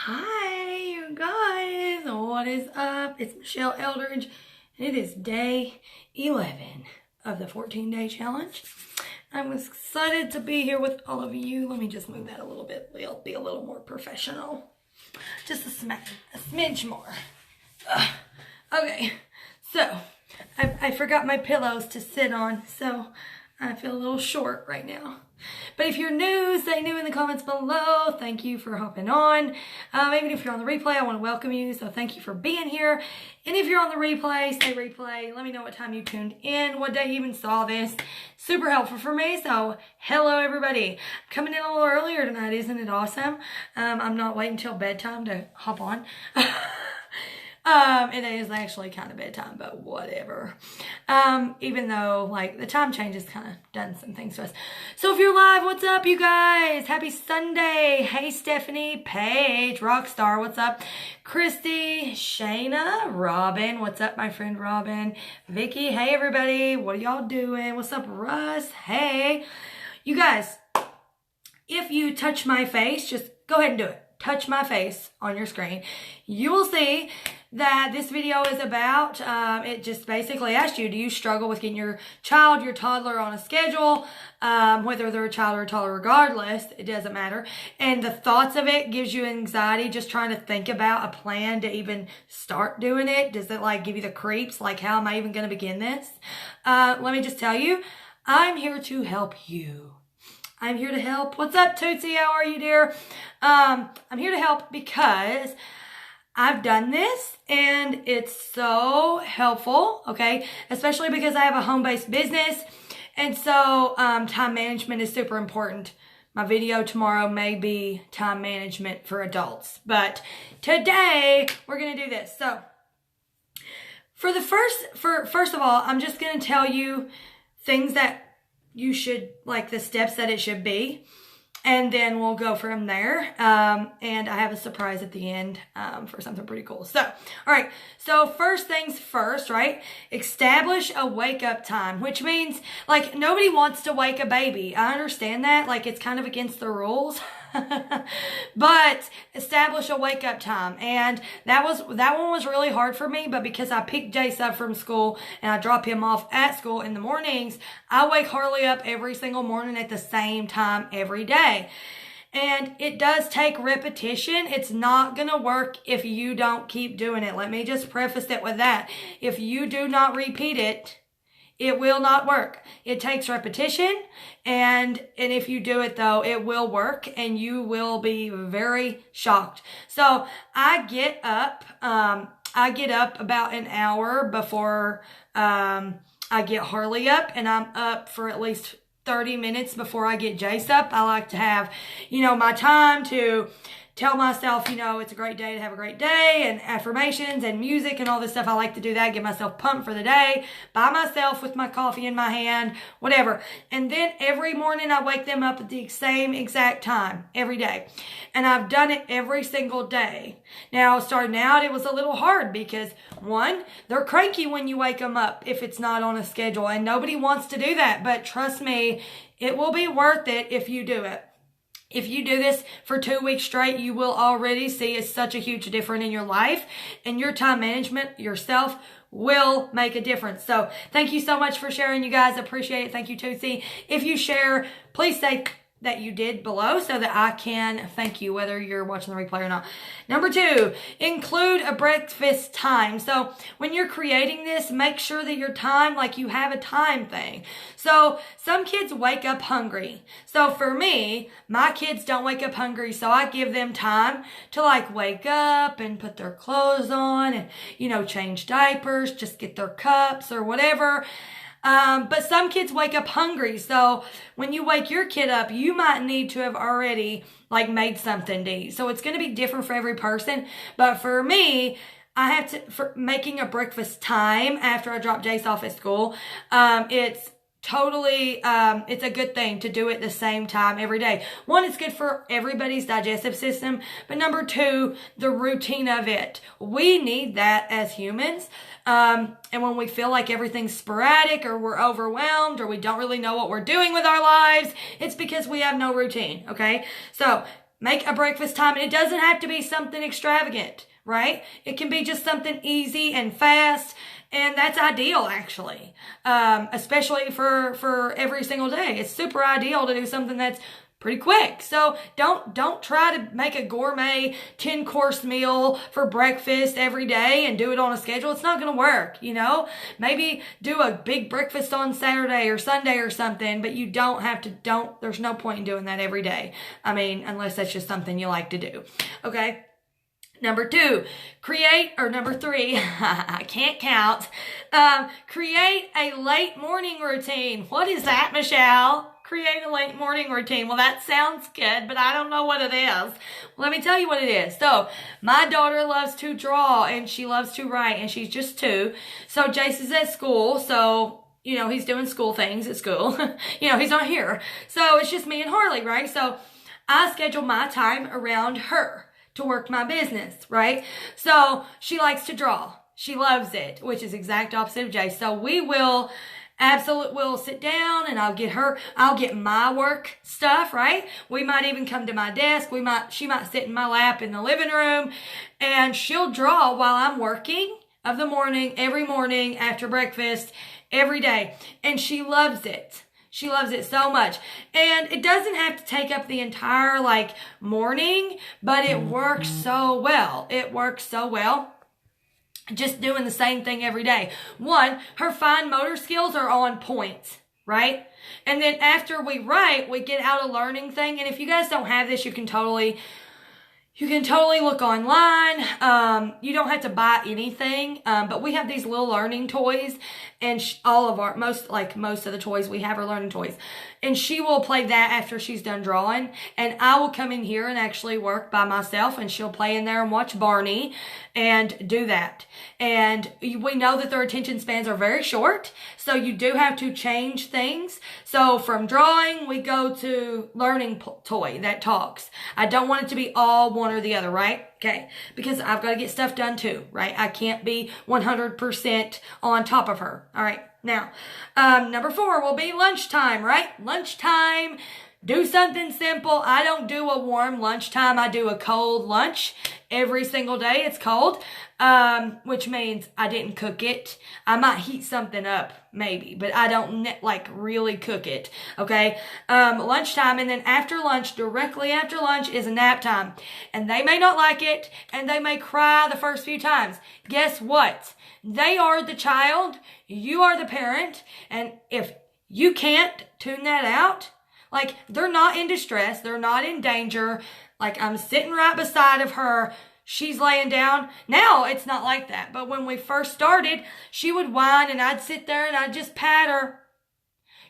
Hi, you guys. What is up? It's Michelle Eldridge, and it is day 11 of the 14-day challenge. I'm excited to be here with all of you. Let me just move that a little bit. We'll be a little more professional. Just a smidge more. Okay, so I forgot my pillows to sit on, so I feel a little short right now. But if you're new, say new in the comments below. Thank you for hopping on. Even if you're on the replay, I want to welcome you. So thank you for being here. And if you're on the replay, say replay. Let me know what time you tuned in, what day you even saw this. Super helpful for me. So hello, everybody. Coming in a little earlier tonight. Isn't it awesome? I'm not waiting till bedtime to hop on. It is actually kind of bedtime, but whatever. Even though, like, the time change has kind of done some things to us. So if you're live, what's up, you guys? Happy Sunday. Hey, Stephanie, Paige, Rockstar, what's up? Christy, Shayna, Robin, what's up, my friend Robin? Vicky, hey, everybody. What are y'all doing? What's up, Russ? Hey. You guys, if you touch my face, just go ahead and do it. Touch my face on your screen. You will see that this video is about, it just basically asked you, do you struggle with getting your child, your toddler on a schedule, whether they're a child or a toddler, regardless, it doesn't matter. And the thoughts of it gives you anxiety just trying to think about a plan to even start doing it. Does it like give you the creeps? Like, how am I even going to begin this? Let me just tell you, I'm here to help you. I'm here to help. What's up, Tootsie? How are you, dear? I'm here to help because I've done this and it's so helpful, okay? Especially because I have a home-based business. And so time management is super important. My video tomorrow may be time management for adults. But today, we're going to do this. So for first of all, I'm just going to tell you things that you should, like the steps that it should be. And then we'll go from there. And I have a surprise at the end for something pretty cool. So, all right. So first things first, right? Establish a wake up time, which means like nobody wants to wake a baby. I understand that. Like it's kind of against the rules. But establish a wake up time. And that one was really hard for me, but because I picked Jace up from school and I drop him off at school in the mornings, I wake Harley up every single morning at the same time every day. And it does take repetition. It's not going to work if you don't keep doing it. Let me just preface it with that. If you do not repeat it, it will not work. It takes repetition, and if you do it though, it will work, and you will be very shocked. So I get up about an hour before I get Harley up, and I'm up for at least 30 minutes before I get Jace up. I like to have, my time to tell myself, it's a great day to have a great day, and affirmations and music and all this stuff. I like to do that, get myself pumped for the day by myself with my coffee in my hand, whatever. And then every morning I wake them up at the same exact time every day. And I've done it every single day. Now, starting out, it was a little hard because, one, they're cranky when you wake them up if it's not on a schedule, and nobody wants to do that. But trust me, it will be worth it if you do it. If you do this for 2 weeks straight, you will already see it's such a huge difference in your life, and your time management yourself will make a difference. So thank you so much for sharing, you guys. Appreciate it. Thank you, Tootsie. If you share, please say that you did below so that I can thank you, whether you're watching the replay or not. Number 2, include a breakfast time. So when you're creating this, make sure that your time, like you have a time thing. So some kids wake up hungry. So for me, my kids don't wake up hungry. So I give them time to like wake up and put their clothes on and, change diapers, just get their cups or whatever. But some kids wake up hungry. So when you wake your kid up, you might need to have already like made something to eat. So it's going to be different for every person. But for me, I have to, for making a breakfast time after I drop Jace off at school, it's totally, it's a good thing to do it the same time every day. One, it's good for everybody's digestive system. But number 2, the routine of it. We need that as humans. And when we feel like everything's sporadic or we're overwhelmed or we don't really know what we're doing with our lives, it's because we have no routine. Okay. So make a breakfast time. And it doesn't have to be something extravagant, right? It can be just something easy and fast. And that's ideal, actually, especially for every single day. It's super ideal to do something that's pretty quick. So don't try to make a gourmet 10-course meal for breakfast every day and do it on a schedule. It's not going to work, you know. Maybe do a big breakfast on Saturday or Sunday or something, but you there's no point in doing that every day. I mean, unless that's just something you like to do. Okay. Number 3, I can't count. Create a late morning routine. What is that, Michelle? Create a late morning routine. Well, that sounds good, but I don't know what it is. Well, let me tell you what it is. So, my daughter loves to draw, and she loves to write, and she's just 2. So, Jace is at school, so, you know, he's doing school things at school. You know, he's not here. So, it's just me and Harley, right? So, I schedule my time around her to work my business, right? So she likes to draw. She loves it, which is exact opposite of Jay. So we'll sit down and I'll get my work stuff, right? We might even come to my desk. She might sit in my lap in the living room and she'll draw while I'm working every morning after breakfast, every day. And she loves it. She loves it so much. And it doesn't have to take up the entire morning, but it works so well. It works so well. Just doing the same thing every day. 1, her fine motor skills are on point, right? And then after we write, we get out a learning thing. And if you guys don't have this, you can totally look online. You don't have to buy anything. But we have these little learning toys, and most of the toys we have are learning toys. And she will play that after she's done drawing. And I will come in here and actually work by myself, and she'll play in there and watch Barney and do that. And we know that their attention spans are very short, so you do have to change things. So from drawing, we go to learning toy that talks. I don't want it to be all one or the other, right? Okay, because I've got to get stuff done too, right? I can't be 100% on top of her. All right, now, number 4 will be lunchtime, right? Lunchtime, do something simple. I don't do a warm lunchtime. I do a cold lunch every single day. It's cold, which means I didn't cook it. I might heat something up, maybe, but I don't really cook it, okay? Lunchtime, and then directly after lunch is a nap time. And they may not like it, and they may cry the first few times. Guess what? They are the child, you are the parent, and if you can't tune that out, they're not in distress, they're not in danger, I'm sitting right beside of her, she's laying down. Now, it's not like that, but when we first started, she would whine, and I'd sit there, and I'd just pat her.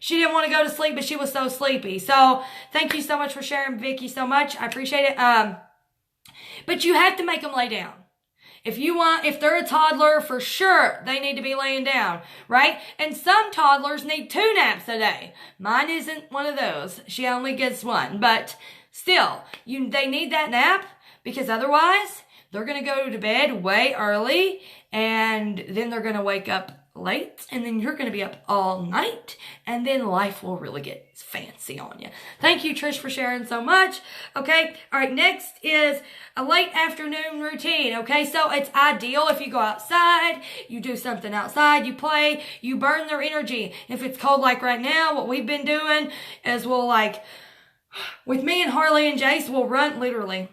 She didn't want to go to sleep, but she was so sleepy. So, thank you so much for sharing, Vicky, so much. I appreciate it. But you have to make them lay down. If they're a toddler, for sure, they need to be laying down, right? And some toddlers need 2 naps a day. Mine isn't one of those. She only gets 1. But still, they need that nap, because otherwise, they're going to go to bed way early, and then they're going to wake up late, and then you're going to be up all night, and then life will really get fancy on you. Thank you, Trish, for sharing so much. Okay, all right, next is a late afternoon routine. Okay, so it's ideal if you go outside, you do something outside, you play, you burn their energy. If it's cold like right now, what we've been doing is with me and Harley and Jace, we'll run literally,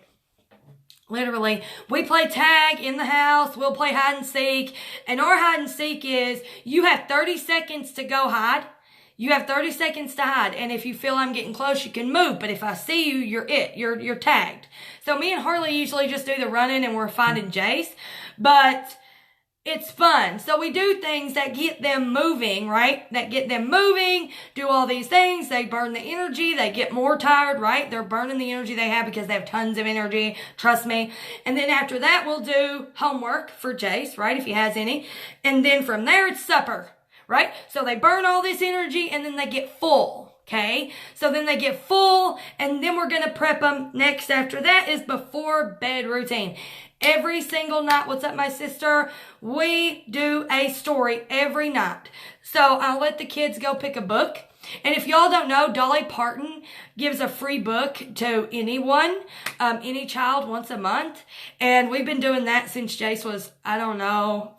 we play tag in the house. We'll play hide and seek. And our hide and seek is you have 30 seconds to go hide. You have 30 seconds to hide. And if you feel I'm getting close, you can move. But if I see you, you're tagged. So me and Harley usually just do the running and we're finding Jace. But it's fun. So we do things that get them moving, right? That get them moving, do all these things. They burn the energy. They get more tired, right? They're burning the energy they have because they have tons of energy. Trust me. And then after that, we'll do homework for Jace, right? If he has any. And then from there, it's supper, right? So they burn all this energy and then they get full. Okay, so then they get full, and then we're going to prep them. Next after that is before bed routine. Every single night, what's up, my sister? We do a story every night. So I'll let the kids go pick a book, And if y'all don't know, Dolly Parton gives a free book to anyone, any child once a month. And we've been doing that since Jace was, I don't know,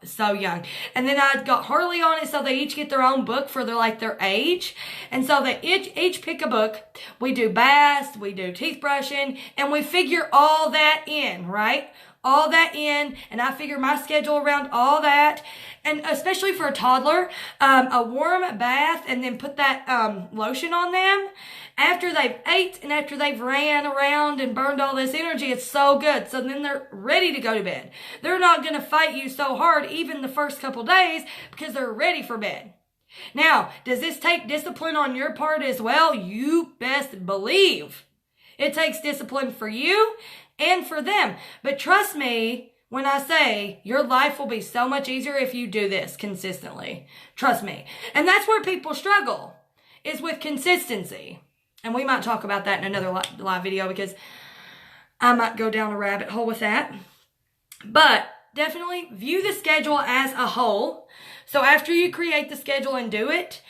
so young. And then I got Harley on it, so they each get their own book for their age. And so they each pick a book. We do baths, we do teeth brushing, and we figure all that in, right? All that in, and I figure my schedule around all that. And especially for a toddler, a warm bath, and then put that lotion on them after they've ate and after they've ran around and burned all this energy. It's so good. So then they're ready to go to bed. They're not going to fight you so hard even the first couple days because they're ready for bed. Now, does this take discipline on your part as well? You best believe it takes discipline for you and for them. But trust me when I say your life will be so much easier if you do this consistently. Trust me. And that's where people struggle, is with consistency. And we might talk about that in another live video because I might go down a rabbit hole with that. But definitely view the schedule as a whole. So after you create the schedule and do it,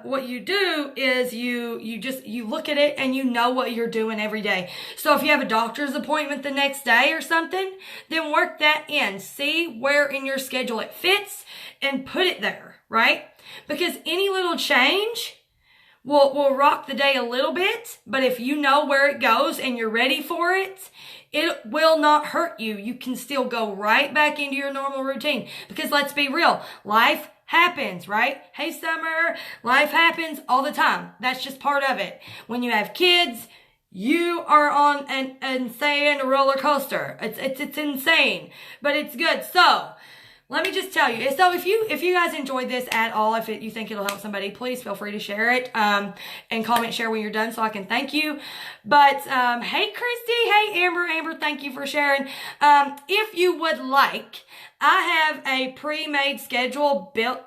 what you do is you look at it and you know what you're doing every day. So if you have a doctor's appointment the next day or something, then work that in. See where in your schedule it fits and put it there, right? Because any little change will rock the day a little bit, but if you know where it goes and you're ready for it, it will not hurt you. You can still go right back into your normal routine. Because let's be real, life happens, right? Hey, Summer, life happens all the time. That's just part of it. When you have kids, you are on an insane roller coaster. It's insane, but it's good. So let me just tell you. So if you guys enjoyed this at all, if you think it'll help somebody, please feel free to share it and comment, share when you're done so I can thank you. But hey, Christy, hey, Amber, thank you for sharing. If you would like, I have a pre-made schedule built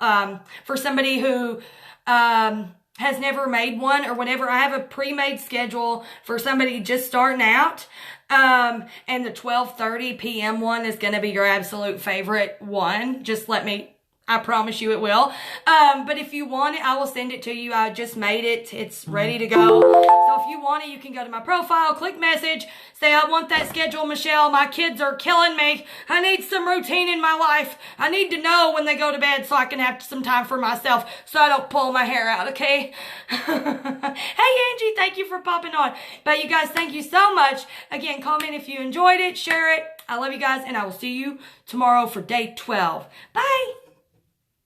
for somebody who has never made one or whatever. I have a pre-made schedule for somebody just starting out. And the 12:30 p.m. one is going to be your absolute favorite one. Just I promise you it will. But if you want it, I will send it to you. I just made it. It's ready to go. So if you want it, you can go to my profile, click message, say, I want that schedule, Michelle. My kids are killing me. I need some routine in my life. I need to know when they go to bed so I can have some time for myself so I don't pull my hair out, okay? Hey, Angie, thank you for popping on. But you guys, thank you so much. Again, comment if you enjoyed it, share it. I love you guys, and I will see you tomorrow for day 12. Bye.